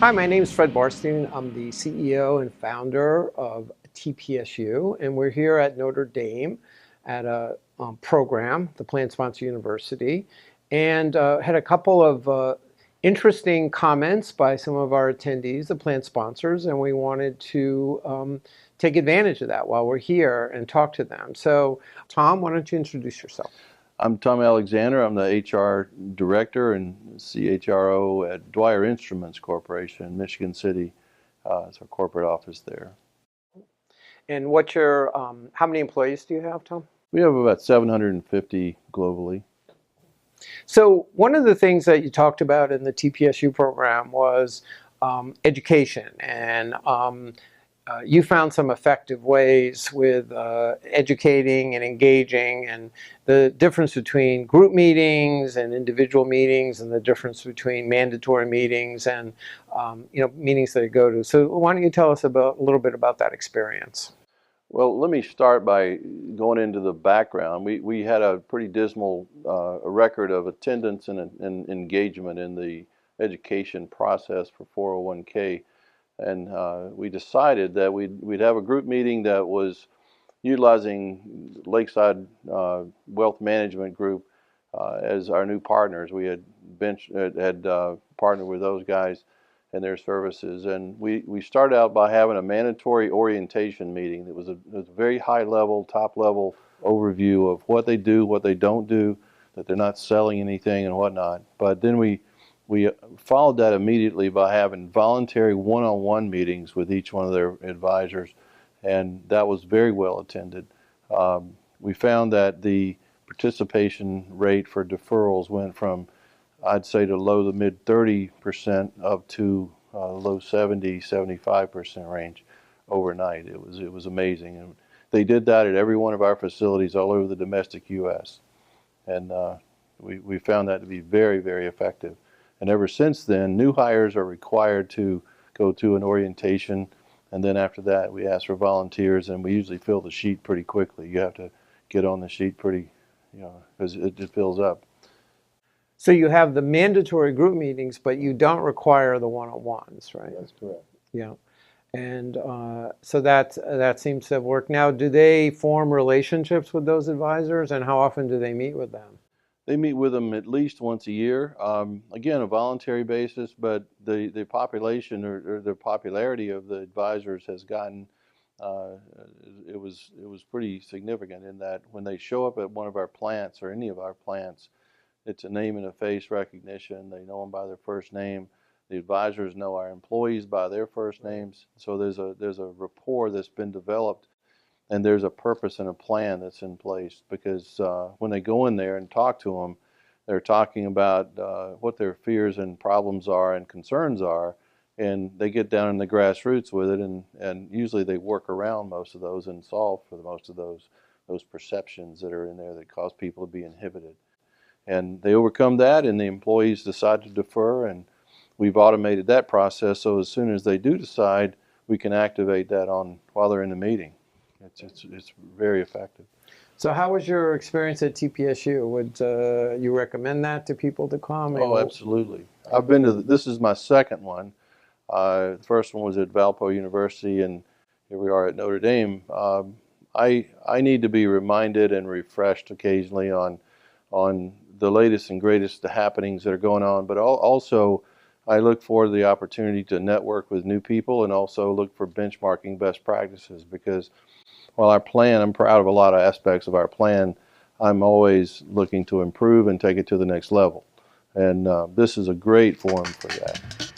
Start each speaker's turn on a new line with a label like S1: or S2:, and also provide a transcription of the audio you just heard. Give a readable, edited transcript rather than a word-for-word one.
S1: Hi, my name is Fred Barstein. I'm the CEO and founder of TPSU, and we're here at Notre Dame at a program, the Plan Sponsor University, and had a couple of interesting comments by some of our attendees, the plan sponsors, and we wanted to take advantage of that while we're here and talk to them. So, Tom, why don't you introduce yourself?
S2: I'm Tom Alexander. I'm the HR Director and CHRO at Dwyer Instruments Corporation in Michigan City. It's our corporate office there.
S1: And what's your, how many employees do you have, Tom?
S2: We have about 750 globally.
S1: So one of the things that you talked about in the TPSU program was education, and you found some effective ways with educating and engaging, and the difference between group meetings and individual meetings, and the difference between mandatory meetings and meetings that you go to. So why don't you tell us a little bit about that experience?
S2: Well, let me start by going into the background. We had a pretty dismal record of attendance and engagement in the education process for 401k. And we decided that we'd have a group meeting that was utilizing Lakeside Wealth Management Group as our new partners. We had partnered with those guys and their services, and we started out by having a mandatory orientation meeting. It was a very high level, top level overview of what they do, what they don't do, that they're not selling anything and whatnot. But then we followed that immediately by having voluntary one-on-one meetings with each one of their advisors, and that was very well attended. We found that the participation rate for deferrals went from, I'd say, to low to mid 30% up to low 70-75% range overnight. It was amazing, and they did that at every one of our facilities all over the domestic U.S. And we found that to be very, very effective. And ever since then, new hires are required to go to an orientation, and then after that, we ask for volunteers, and we usually fill the sheet pretty quickly. You have to get on the sheet pretty, because it fills up.
S1: So you have the mandatory group meetings, but you don't require the one-on-ones, right?
S2: That's correct.
S1: Yeah. And so that seems to have worked. Now, do they form relationships with those advisors, and how often do they meet with them?
S2: They meet with them at least once a year. Again, a voluntary basis, but the population or the popularity of the advisors has gotten, it was pretty significant in that when they show up at one of our plants or any of our plants, it's a name and a face recognition. They know them by their first name. The advisors know our employees by their first names. So there's a rapport that's been developed, and there's a purpose and a plan that's in place, because when they go in there and talk to them, they're talking about what their fears and problems are and concerns are, and they get down in the grassroots with it, and usually they work around most of those and solve for most of those perceptions that are in there that cause people to be inhibited. And they overcome that, and the employees decide to defer, and we've automated that process, so as soon as they do decide, we can activate that while they're in the meeting. It's very effective.
S1: So how was your experience at TPSU? Would you recommend that to people to come?
S2: Oh, absolutely. I've been to, this is my second one. The first one was at Valpo University, and here we are at Notre Dame. I need to be reminded and refreshed occasionally on the latest and greatest happenings that are going on, but also I look for the opportunity to network with new people, and also look for benchmarking best practices, because while our plan, I'm proud of a lot of aspects of our plan, I'm always looking to improve and take it to the next level. And this is a great forum for that.